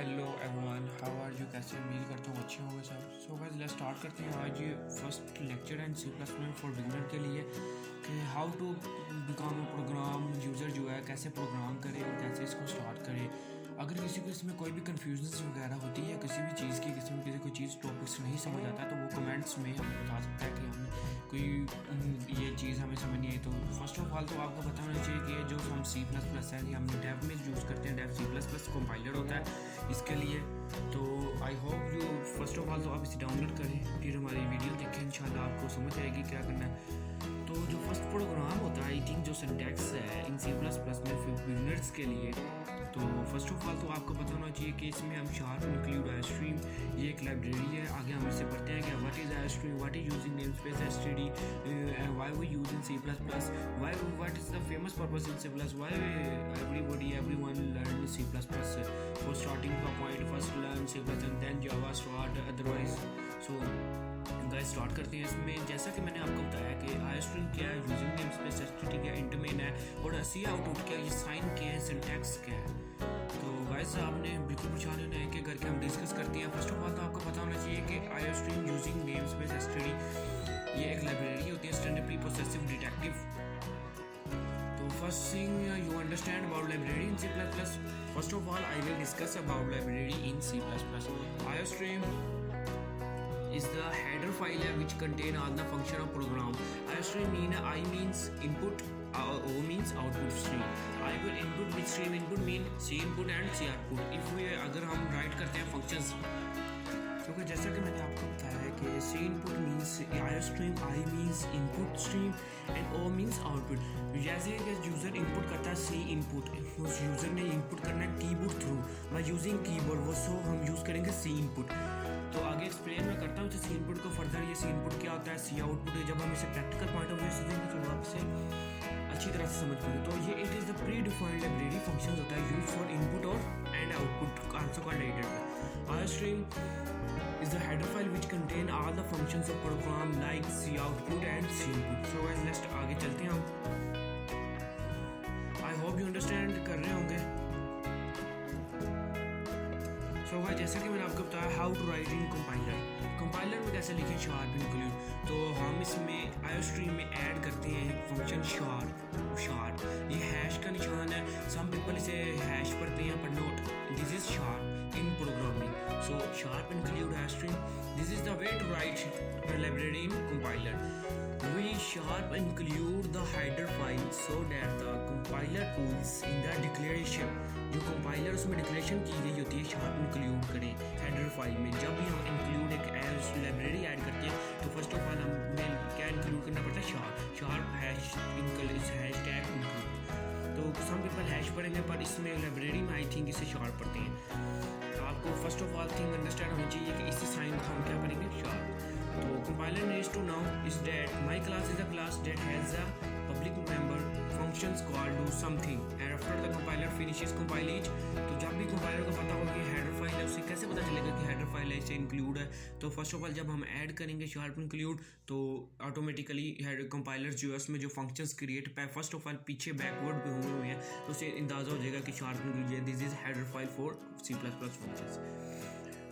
Hello everyone, how are you? कैसे उम्मीद करता हूँ अच्छे होंगे सब। सो गाइस लेट्स स्टार्ट करते हैं आज ये first lecture and C plus में फॉर बिगिनर के लिए कि how to become a program user जो है कैसे प्रोग्राम करें और कैसे इसको स्टार्ट करें। अगर किसी को इसमें कोई भी कन्फ्यूजन वगैरह होती है किसी भी चीज़ की, किसी में किसी कोई चीज़ टॉपिक्स नहीं समझ आता तो वो कमेंट्स में हमें बता सकता है कि हमें कोई ये चीज़ हमें समझ नहीं आई। तो फर्स्ट ऑफ ऑल तो आपको पता होना चाहिए कि जो हम सी प्लस प्लस है, हम डेव में यूज़ करते हैं। Dev C plus plus compiler होता है इसके लिए। तो I hope you first of all तो आप इसे डाउनलोड करें, फिर हमारी वीडियो देखें, इंशाल्लाह आपको समझ आएगी क्या करना है। तो जो फर्स्ट प्रोग्राम होता है, आई थिंक जो सिंटैक्स है इन सी प्लस प्लस में फिर बिगिनर्स के लिए, तो फर्स्ट ऑफ ऑल तो आपको पता होना चाहिए कि इसमें हम शार्प इंक्लूड आई स्ट्रीम, ये एक लाइब्रेरी है। आगे हम इससे पढ़ते हैं कि what is I stream, what is using name space STD, why we use in C plus plus, what is the famous purpose in C plus, why everyone learn C plus plus for starting point, first learn C plus and then Java start otherwise. So guys start करते हैं इसमें। जैसा कि मैंने आपको बताया कि I stream क्या है, यूजिंग नेम स्पेस एसटीडी क्या है, इंटरमेन है, और सी आउटपुट क्या है, ये साइन क्या है, सिंटैक्स क्या है। तो गाइस आपने बिल्कुल पहचान लेना है कि करके हम डिस्कस करते हैं। फर्स्ट ऑफ ऑल तो आपको पता होना चाहिए कि I stream using name space STD ये एक लाइब्रेरी होती है, स्टैंडर्ड प्री प्रोसेसिव डिटेक्टिव। तो first thing you understand about library in C plus plus. First of all I will discuss about library in C plus plus. I stream is the header file which contain all the function of program. I means input, O means output stream. I will input which stream input mean C input and C output. If we अगर हम write करते हैं functions, क्योंकि जैसा कि मैंने आपको बताया है कि C input means I stream, I means input stream and O means output. जैसे कि यूज़र इनपुट करता है C input, उस यूज़र ने इनपुट करना है keyboard through by using keyboard, वो सो हम यूज़ करेंगे C input। तो आगे एक्सप्लेन मैं करता हूँ सी इनपुट को फर्दर। ये सी इनपुट क्या होता है, सी आउटपुट है। जब हम इसे प्रैक्टिकल पॉइंट ऑफ व्यू से देंगे तो आपसे अच्छी तरह से समझ पाएंगे। तो ये it is the pre defined library function होता है यूज फॉर इनपुट और एंड आउटपुट आंसर का data. I stream is the header file which contain all the functions of program like C output and C input. So guys let's आगे चलते हैं हम। I hope you understand कर रहे होंगे। So guys जैसा कि मैंने आपको बताया how to write in compiler में कैसे लिखें शार्प इंक्लूड। तो हम इसमें आई स्ट्रीम में ऐड करते हैं फंक्शन शार्प। ये हैश का निशान है, सम पीपल इसे हैश पढ़ते हैं पर note, this is sharp in programming. So sharp include hash stream, this is the way to write library in compiler. We sharp include the header file so that the compiler tools in the declaration, जो compiler उसमें declaration की गई होती है sharp include करें header file में। जब भी हम इंक्लूड एक लाइब्रेरी ऐड करते हैं तो फर्स्ट ऑफ ऑल हमें क्या इंक्लूड करना पड़ता है, शार्प हैश टैग इंक्लूड। तो सम पीपल हैश पढ़ेंगे पर इसमें लाइब्रेरी में आई थिंक इसे शार्प पढ़ते हैं। तो आपको first of all thing understand होनी चाहिए कि इसी साइन को हम क्या करेंगे, शार्प। तो compiler needs to know is that my class is a class that has a public member functions called do something and after the compiler finishes compile each। तो जब भी कंपाइलर को पता होगा कि हेडर फाइल है, उसे कैसे पता चलेगा कि हेडर फाइल है, इसे इंक्लूड है। तो फर्स्ट ऑफ ऑल जब हम ऐड करेंगे शार्प इंक्लूड तो ऑटोमेटिकली कंपाइलर जो है उसमें जो functions create first of all पीछे बैकवर्ड पे हुए हैं तो उसे अंदाजा हो जाएगा कि sharp include this is header file for C plus plus functions.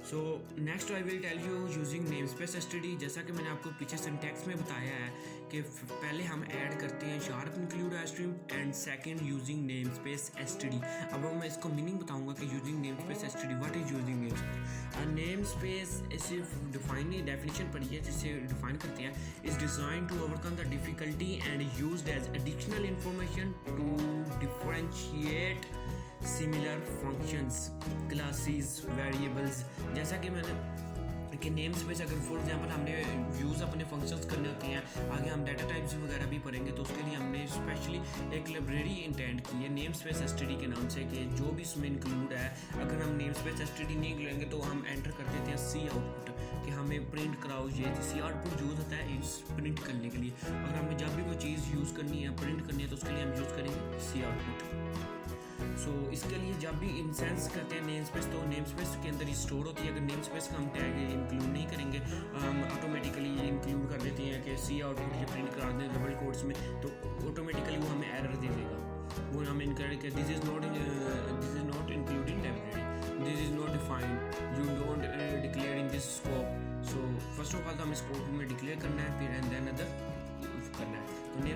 So next I will tell you using name space STD. जैसा कि मैंने आपको पीछे सिंटैक्स में बताया है कि पहले हम ऐड करते हैं sharp include I stream and second using name space STD. अब मैं इसको मीनिंग बताऊंगा कि using name space STD, what is using name space. Name space इसे डेफिनेशन पढ़ी है जिससे डिफाइन करते हैं, is design to overcome the difficulty and used as additional information to differentiate similar functions, classes, variables. जैसा कि मैंने कि नेम स्पेस अगर फॉर एग्जांपल हमने यूज़ अपने फंक्शंस करने होते हैं, आगे हम डाटा टाइप्स वगैरह भी पढ़ेंगे तो उसके लिए हमने स्पेशली एक लाइब्रेरी इंटेंट की है नेम स्पेस एसटीडी के नाम से कि जो भी इसमें इंक्लूड है, अगर हम नेम स्पेस एसटीडी नहीं लेंगे तो हम एंटर कर देते हैं सी आउटपुट कि हमें प्रिंट कराओ। ये सी आउटपुट यूज़ होता है इस प्रिंट करने के लिए। अगर हमें जब भी कोई चीज़ यूज़ करनी है, प्रिंट करनी है तो उसके लिए हम यूज़ करेंगे सी आउटपुट। सो इसके लिए जब भी इंसेंस करते हैं नेम स्पेस तो नेम स्पेस के अंदर ही स्टोर होती है। अगर नेम स्पेस का हम टैग इंक्लूड नहीं करेंगे, हम ऑटोमेटिकली इंक्लूड कर देते हैं कि सी आउटपुट ये प्रिंट करा दें डबल कोट्स में, तो ऑटोमेटिकली वो हमें एरर दे देगा। वो हमें incorrect this is not including library, this is not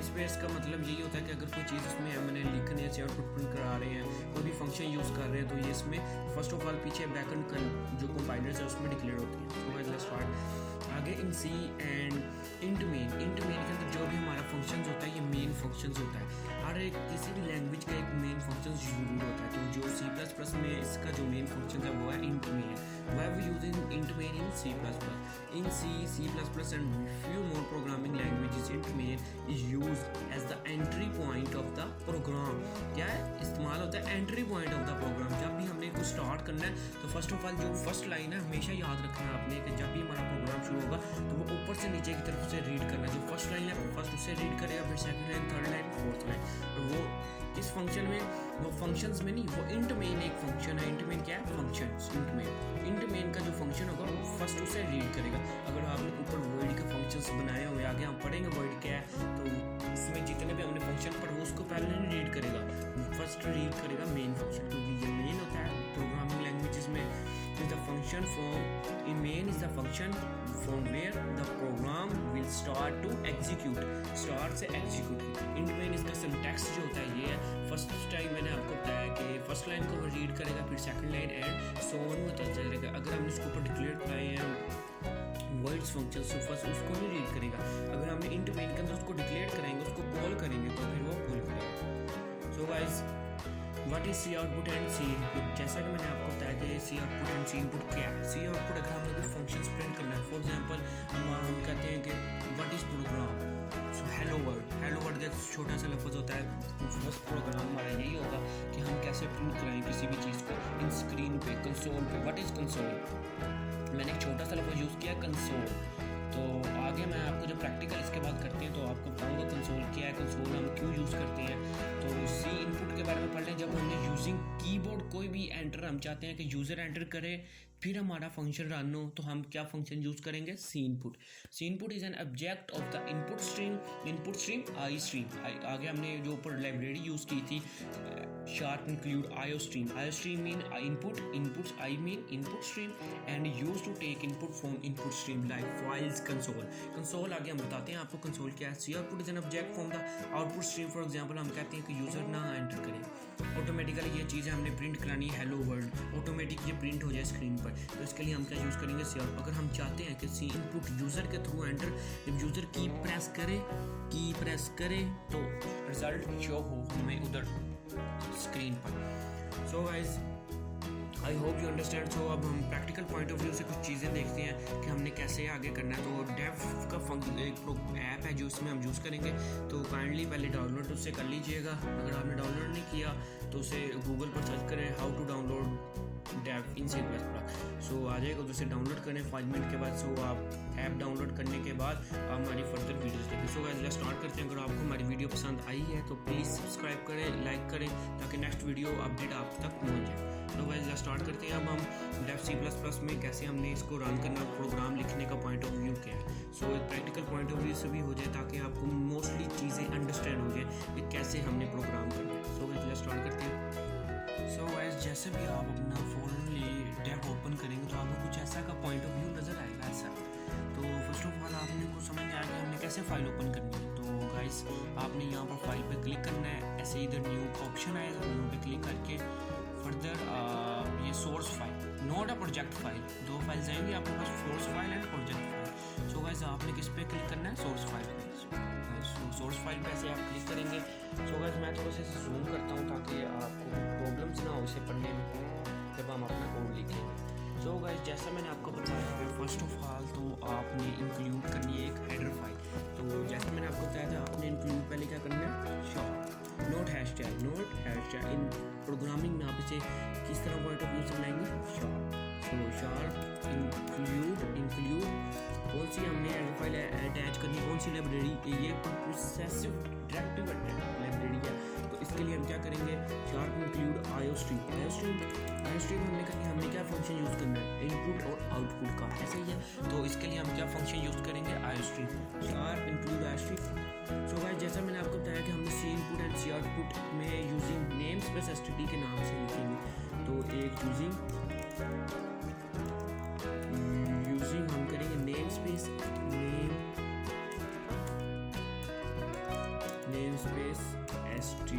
name space का मतलब यही होता है कि अगर कोई चीज़ उसमें हम लिखने से आउटपुट प्रिंट करा रहे हैं, कोई भी फंक्शन यूज़ कर रहे हैं, तो ये इसमें फर्स्ट ऑफ ऑल पीछे बैकएंड का जो कंपाइलर्स है उसमें डिक्लेयर होती है। तो लेट्स स्टार्ट आगे इन सी एंड इंट मेन के अंदर जो भी हमारा फंक्शंस होता है ये मेन फंक्शंस होता है। हर एक किसी भी लैंग्वेज का एक मेन फंक्शन जरूर होता है। तो जो C++ में इसका जो मेन फंक्शन है वो है int main. Why we using int main in C++? In C, C++ and few more programming languages, int main is used as the entry point of the program. क्या है इस्तेमाल होता है entry point of the program। जब भी हमने कुछ start करना है तो फर्स्ट ऑफ ऑल जो फर्स्ट लाइन है हमेशा याद रखना है आपने कि जब भी हमारा प्रोग्राम शुरू होगा तो वो ऊपर से नीचे की तरफ से रीड करना है। जो फर्स्ट लाइन है फर्स्ट उससे रीड करेगा, फिर second line, third line, fourth line. और वो इस फंक्शन में, वो फंक्शंस में नहीं, वो इंट मेन एक फंक्शन है। इंट मेन क्या है? फंक्शंस। इंट मेन का जो फंक्शन होगा वो फर्स्ट उसे रीड करेगा। अगर आपने ऊपर वर्ड के फंक्शंस बनाए हुए आगे हम पढ़ेंगे वर्ड क्या है, तो उसमें जितने भी हमने फंक्शन पढ़े वो उसको पहले नहीं रीड करेगा, फर्स्ट रीड करेगा मेन फंक्शन, क्योंकि ये मेन होता है प्रोग्रामिंग लैंग्वेजेस में। Is the function from in main is the function from where the program will start to execute, start से एग्जीक्यूट। इंट मेन इसका सिंटैक्स जो होता है ये है, फर्स्ट टाइम मैंने आपको बताया कि फर्स्ट लाइन को वो रीड करेगा, फिर second line and so on होता चलेगा। अगर हमने इसके ऊपर डिक्लेयर कराए हैं वर्ड्स फंक्शन तो फर्स्ट उसको नहीं रीड करेगा। अगर हमने इंट मेन के अंदर उसको डिक्लेयर करेंगे, उसको कॉल करेंगे तो फिर वो कॉल करेगा। So guys what is C output and C input? जैसा कि मैंने आपको बताया कि C output and C input क्या है। सी आउटपुट अगर हमने कोई फंक्शंस प्रिंट करना है, फॉर एग्जांपल हम कहते हैं कि what is program, so hello world का छोटा सा लफ्ज़ होता है। फर्स्ट प्रोग्राम हमारा यही होगा कि हम कैसे प्रिंट कराएं किसी भी चीज़ को इन स्क्रीन पे, कंसोल पे। What is console? मैंने एक छोटा सा लफ्ज़ यूज़ किया कंसोल। तो आगे मैं आपको जब प्रैक्टिकल इसके बाद करते हैं तो आपको बताऊंगा कंसोल क्या है, कंसोल हम क्यों यूज़ करते हैं। तो सी इनपुट के बारे में पढ़ लें। जब हमने यूजिंग कीबोर्ड कोई भी एंटर, हम चाहते हैं कि यूज़र एंटर करे फिर हमारा फंक्शन रन हो, तो हम क्या फंक्शन यूज़ करेंगे? C input. C input is an object of the input stream I stream. आगे हमने जो ऊपर लाइब्रेरी यूज़ की थी sharp include IO stream mean inputs I mean input stream and used to take input from input stream like files console आगे हम बताते हैं आपको कंसोल क्या है। C output is an object from the output stream। For example हम कहते हैं कि यूज़र ना एंटर करें, ऑटोमेटिकली ये चीज़ हमने प्रिंट करानी है हेलो वर्ल्ड, ऑटोमेटिक ये प्रिंट हो जाए स्क्रीन पर, तो इसके लिए हम क्या यूज़ करेंगे? C output। अगर हम चाहते हैं कि C input यूज़र के थ्रू एंटर, जब यूज़र की प्रेस करे तो रिजल्ट शो हो हमें उधर स्क्रीन पर। So guys I hope you understand. सो अब हम प्रैक्टिकल पॉइंट ऑफ व्यू से कुछ चीज़ें देखते हैं कि हमने कैसे आगे करना है। तो डेव का एक ऐप है जो इसमें हम यूज़ करेंगे, तो काइंडली पहले डाउनलोड उससे कर लीजिएगा। अगर आपने डाउनलोड नहीं किया तो उसे गूगल पर सर्च करें how to download Dev in C++। So आ जाएगा, तो उसे डाउनलोड करें 5 मिनट के बाद। सो आप ऐप डाउनलोड करने के बाद आप हमारी फर्दर वीडियोस देखें। सो गाइस लेट्स स्टार्ट करते हैं। अगर आपको हमारी वीडियो पसंद आई है तो प्लीज़ सब्सक्राइब करें, लाइक करें, ताकि नेक्स्ट वीडियो अपडेट आप तक पहुंच जाए। तो गाइस लेट्स स्टार्ट करते हैं। अब हम डेव C++ में कैसे हमने इसको रन करना, प्रोग्राम लिखने का पॉइंट ऑफ व्यू क्या है। सो एक प्रैक्टिकल पॉइंट ऑफ व्यू से भी हो जाए ताकि आपको मोस्टली चीज़ें अंडरस्टैंड हो जाए कि कैसे हमने प्रोग्राम करना है। सो गाइस लेट्स स्टार्ट करते हैं। सो गाइस जैसे भी आप अपना फ़ोन डेव ओपन करेंगे तो आपको कुछ ऐसा का पॉइंट ऑफ व्यू नज़र आएगा ऐसा। तो फर्स्ट ऑफ ऑल आपने को समझ में आएगा हमने कैसे फाइल ओपन करनी है। तो गाइस आपने यहाँ पर फाइल पे क्लिक करना है, ऐसे इधर न्यू का ऑप्शन आएगा, न्यू पे क्लिक करके फर्दर ये source file not a project file, दो फाइल्स आएंगी आपके पास, source file and project file. So guys आपने किस पे क्लिक करना है? सोर्स फाइल पे। सोर्स फाइल पे ऐसे आप क्लिक करेंगे। सो गाइस मैं थोड़ा सा जूम करता हूँ ताकि आपको प्रॉब्लम्स ना हो इसे पढ़ने में जब हम अपना कोड लिखेंगे। सो गाइस जैसा मैंने आपको बताया है फर्स्ट ऑफ ऑल तो आपने इंक्लूड करनी है एक हेडर फाइल। तो जैसे मैंने आपको बताया था आपने इंक्लूड पहले क्या करना है? Sharp note hash tag in programming में आप इसे किस तरह पॉइंट ऑफ व्यू से बनाएंगे? शार्प। सो शार्प इंक्लूड कौन सी हमने हेडर फाइल अटैच करनी, कौन सी लाइब्रेरी, ये प्रोसेसिव डायरेक्टिव लाइब्रेरी है। तो इसके लिए हम क्या करेंगे? शार्प इंक्लूड IO स्ट्रीम हमने करनी है, हमने क्या फंक्शन यूज़ करना है? इनपुट और आउटपुट का, ऐसा ही है। तो इसके लिए हम क्या फंक्शन यूज़ करेंगे? IO stream, sharp include IO stream. सो गाइस जैसा मैंने आपको बताया कि हमने C input and C output में यूजिंग नेम स्पेस std के नाम से लिखेंगे। तो एक यूजिंग हम करेंगे name space name name space std।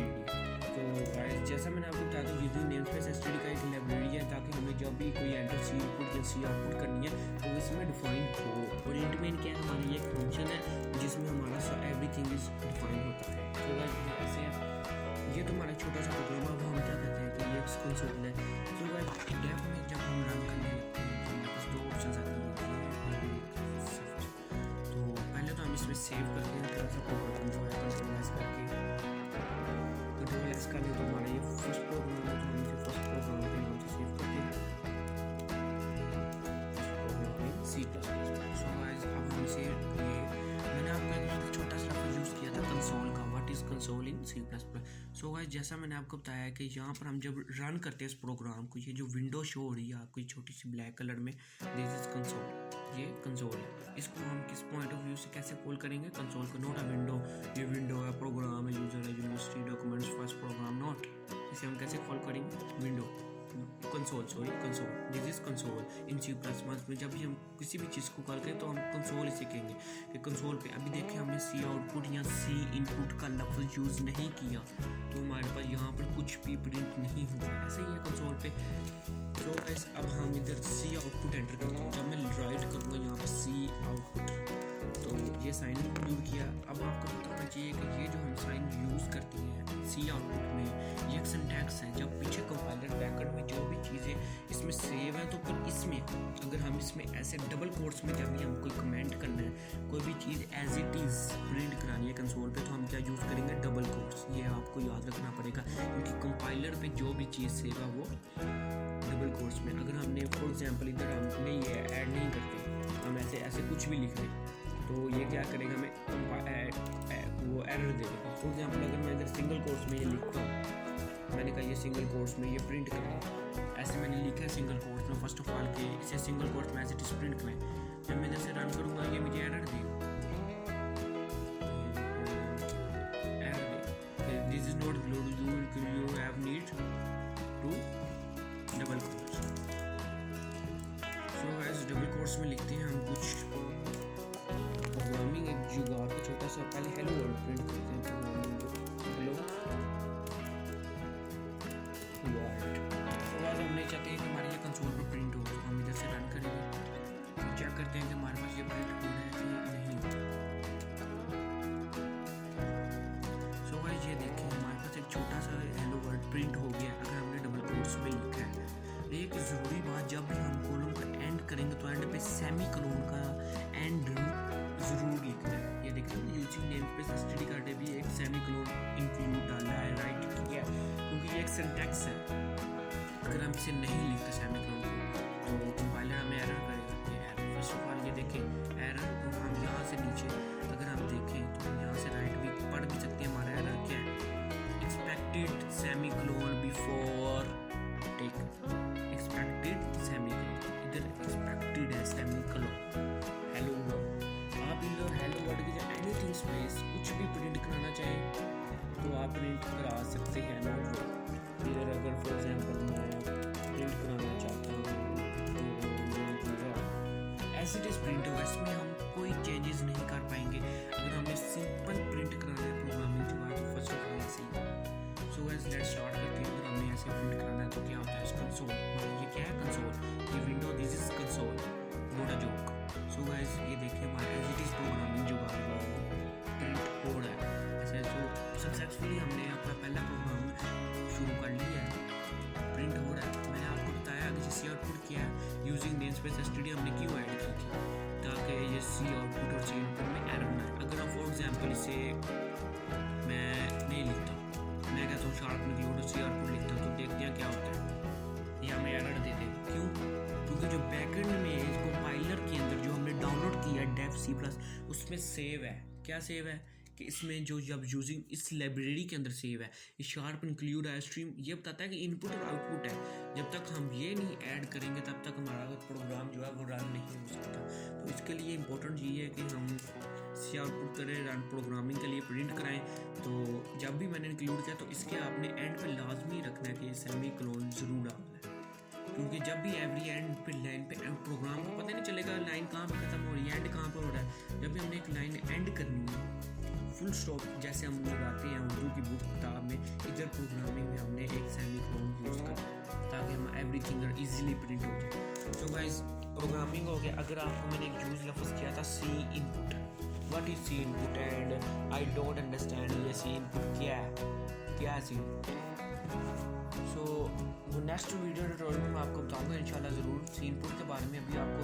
तो गाइस जैसा मैंने आपको बताया था यूजिंग नेम स्पेस std का एक लाइब्रेरी है ताकि हमें जब भी कोई एंटर सी इनपुट या सी आउटपुट करनी है तो इसमें डिफाइन हो। और इंट मेन क्या है, हमारी ये फंक्शन है जिसमें हमारा एवरीथिंग इज डिफाइन होता है। तो गाइस ऐसे ये तो हमारा छोटा सा प्रोग्राम है। अब हम क्या करते हैं कि ये कंसोल है। तो गाइस डेफ में जब हम रन करने लगते हैं तो हमारे पास दो ऑप्शन आते हैं। तो पहले तो हम इसमें सेव करते हैं थोड़ा सा प्रोग्राम जो है कंट्रोल एस करके। कंट्रोल एस करने तो हमारा ये फर्स्ट प्रोग्राम है, तो हम इसे फर्स्ट प्रोग्राम के नाम से सेव करते हैं C plus plus. So guys अब हम इसे मैंने आपको एक छोटा सा यूज़ किया था कंसोल का, what is console in C plus plus. So guys जैसा मैंने आपको बताया कि यहाँ पर हम जब रन करते हैं इस प्रोग्राम को, ये जो विंडो शो हो रही है आपको छोटी सी ब्लैक कलर में, दिस इज कंसोल, ये कंसोल है। इसको हम किस पॉइंट ऑफ व्यू से कैसे कॉल करेंगे कंसोल को, नॉट अ विंडो। ये विंडो है, प्रोग्राम है, यूजर है, university documents first program, not. इसे हम कैसे कॉल करेंगे, window console, sorry console, this is console in C plus plus में। जब भी हम किसी भी चीज़ को कॉल करें तो हम कंसोल इसे कहेंगे कि कंसोल पे। अभी देखिए हमने सी आउटपुट या सी इनपुट का लफ्ज़ यूज़ नहीं किया तो हमारे पास यहाँ पर कुछ भी प्रिंट नहीं हुआ, ऐसे ही है कंसोल पे। तो गाइस अब हम इधर सी आउटपुट एंटर करते हैं। जब मैं राइट करूँगा यहाँ पर सी आउटपुट, तो ये साइन यूज़ किया। अब आपको पता होना चाहिए कि ये जो हम साइन यूज़ करते हैं सी आउटपुट में, ये एक सिंटैक्स है। जब पीछे कंपाइलर बैकएंड में जो भी चीज़ें इसमें सेव है, तो फिर इसमें अगर हम इसमें ऐसे डबल कोट्स में जब भी हम कोई कमेंट करना है, कोई भी चीज़ एज इट इज़ प्रिंट करानी है कंसोल पे, तो हम क्या यूज़ करेंगे, डबल कोट्स। ये आपको याद रखना पड़ेगा क्योंकि कंपाइलर पे जो भी चीज़ सेव है वो डबल कोट्स में। अगर हमने फॉर एग्जांपल इधर हमने ये ऐड नहीं करते, हम ऐसे कुछ भी लिख दें तो ये क्या करेगा, हमें वो एरर दे देगा। फॉर एग्जांपल अगर मैं इधर सिंगल कोट्स में ये लिखता हूँ, मैंने कहा ये सिंगल कोट्स में ये प्रिंट करें, ऐसे मैंने लिखा है सिंगल कोट्स में फर्स्ट ऑफ ऑल के इसे सिंगल कोट्स में एज इट इज प्रिंट करें। जब मैं जैसे रन करूँगा ये मुझे एरर देगा, this is not you have need to double quotes. So guys double quotes में लिखते हैं हम कुछ प्रोग्रामिंग, एक जुगाड़ का छोटा सा, पहले हेलो वर्ल्ड प्रिंट करते हैं हेलो वर्ल्ड। तो बाद हमने चाहते हैं कि हमारे ये कंसोल पर प्रिंट हो, तो हम इधर से रन करेंगे तो चेक करते हैं कि हमारे पास ये प्रिंट हो रहा है कि नहीं। सो गाइस ये देखिए हमारे पास एक छोटा सा हेलो वर्ल्ड प्रिंट हो गया अगर हमने डबल कोट्स में लिखा है। एक ज़रूरी बात, जब भी हम कॉलम का एंड करेंगे तो एंड पे सेमी कोलन का एंड ज़रूर लिखना है। ये देखिए यूजिंग नेम स्पेस std का भी एक सेमी कोलन इंक्लूड डाला है, राइट किया क्योंकि ये एक सिंटैक्स है। अगर हम इसे नहीं लिखते सेमी कोलन को तो कंपाइलर हमें एरर करेगा। ये एरर फर्स्ट ऑफ ऑल ये देखें एरर, तो हम यहाँ से नीचे अगर हम देखें तो हम यहाँ से राइट भी पढ़ भी सकते हैं। हमारा एरर क्या है, expected semi colon before tech, expected semi colon, इधर एक्सपेक्टेड है सेमी कोलन हेलो वर्ल्ड। आप इधर हेलो वर्ल्ड की जगह एनीथिंग स्पेस कुछ भी प्रिंट कराना चाहे तो आप प्रिंट करा सकते हैं। नोट इधर अगर फॉर एग्जांपल मैं प्रिंट कराना चाहता हूँ एज इट इज प्रिंट होगा, इसमें हम कोई चेंजेस नहीं कर पाएंगे। अगर हमें सिंपल प्रिंट कराना है प्रोग्रामिंग जो है तो फर्स्ट ऑफ ऑल ऐसे ही। सो गाइस लेट्स स्टार्ट करते हैं। अगर हमने ऐसे प्रिंट कराना है तो क्या होता है, कंसोल, ये क्या है कंसोल, ये window, this is console, not a joke. So guys ये देखिए हमारा एज इट इज प्रोग्रामिंग जो प्रिंट हो रहा है ऐसे। तो सक्सेसफुली हमने अपना पहला प्रोग्राम शुरू कर लिया है, प्रिंट हो रहा है। मैंने आपको बताया कि सी आउटपुट किया है यूजिंग नेम स्पेस std हमने क्यों ऐड की थी, ताकि ये सी आउटपुट और सी इनपुट में एरर ना आए। अगर हम फॉर एग्जांपल इसे मैं नहीं लिखता, मैं कहता हूँ शार्प इंक्लूड और सी आउटपुट लिखता हूँ, तो देखते हैं क्या होता है, ये हमें एरर देते हैं। क्यों, क्योंकि जो बैकएंड में कंपाइलर के अंदर जो हमने डाउनलोड किया है डेफ सी प्लस, उसमें सेव है, क्या सेव है कि इसमें जो जब यूजिंग इस लाइब्रेरी के अंदर सेव है, ये शार्प इंक्लूड है स्ट्रीम, ये बताता है कि इनपुट और आउटपुट है। जब तक हम ये नहीं ऐड करेंगे तब तक हमारा प्रोग्राम जो है वो रन नहीं हो सकता। तो इसके लिए इम्पोर्टेंट ये है कि हम सी आउटपुट करें, रन प्रोग्रामिंग के लिए प्रिंट कराएं। तो जब भी मैंने इंक्लूड किया तो इसके आपने एंड पे लाजमी रखना है कि सेमी कोलन ज़रूर डालना है, क्योंकि जब भी एवरी एंड पे लाइन पे प्रोग्राम को पता नहीं चलेगा लाइन कहाँ पे ख़त्म हो रही है, एंड कहाँ पर हो रहा है। जब भी हमने एक लाइन एंड करनी है फुल स्टॉप जैसे हम लगाते हैं उर्दू की बुक किताब में, इधर प्रोग्रामिंग में हमने एक सेमीकोलन यूज़ करा ताकि हम एवरीथिंग ईजिली प्रिंट हो जाए। सो गाइस प्रोग्रामिंग हो गया। अगर आपको मैंने एक यूज़ लफ्ज़ किया था C input, what is C input and I don't understand ये सी इनपुट क्या है C. So next video tutorial में मैं आपको बताऊंगा इंशाल्लाह ज़रूर सी इनपुट के बारे में। अभी आपको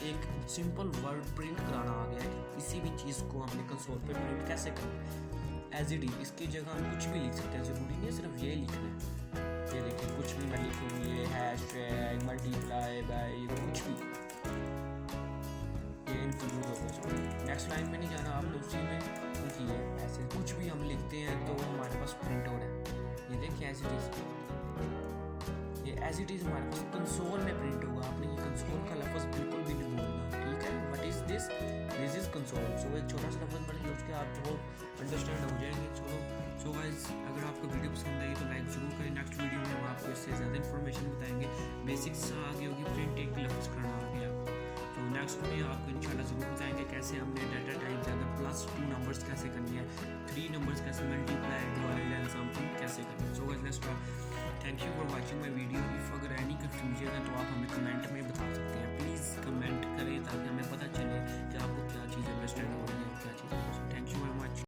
एक सिंपल वर्ड प्रिंट कराना आ गया है कि किसी भी चीज़ को हमने कंसोल पे प्रिंट कैसे करना एज इट इज। इसकी जगह हम कुछ भी लिख सकते हैं, ज़रूरी नहीं है सिर्फ ये लिखना है। ये देखिए कुछ भी मैं लिखूँ, ये हैशटैग मल्टीप्लाई बाय कुछ भी, ये इंक्लूड होगा। नेक्स्ट लाइन में नहीं जाना, आप लोग उसी में लिखिए। ऐसे कुछ भी हम लिखते हैं तो हमारे पास प्रिंट हो रहा है। ये देखिए एज इट इज़, ये एज इट इज़ हमारे पास कंसोल में प्रिंट होगा। आपने ये कंसोल का लफ्ज़ बिल्कुल भी नहीं बोलना, ठीक है। What is this, this is console. So एक छोटा सा लफ्ज़ पढ़ के उसके आप वो अंडरस्टैंड हो जाएंगे। चलो सो गाइस अगर आपको वीडियो पसंद आई तो लाइक ज़रूर करें। नेक्स्ट वीडियो में हम आपको इससे ज़्यादा इन्फॉर्मेशन बताएंगे। बेसिक्स आगे होगी, प्रिंट एक लफ्ज़ करना आ गया। तो नेक्स्ट में आपको इंशाल्लाह ज़रूर बताएंगे कैसे हमने डाटा टाइप से अगर +2 नंबर्स कैसे करनी है, 3 नंबर्स कैसे मल्टीप्लाई डिवाइड एंड समथिंग कैसे करनी है। So guys let's talk. Thank you for watching my video. If अगर एनी कंफ्यूजन है तो आप हमें कमेंट में बता सकते हैं। प्लीज़ कमेंट करें ताकि हमें पता चले कि आपको क्या चीज़ अंडरस्टैंड हो रही है, क्या चीज़। Thank you very much.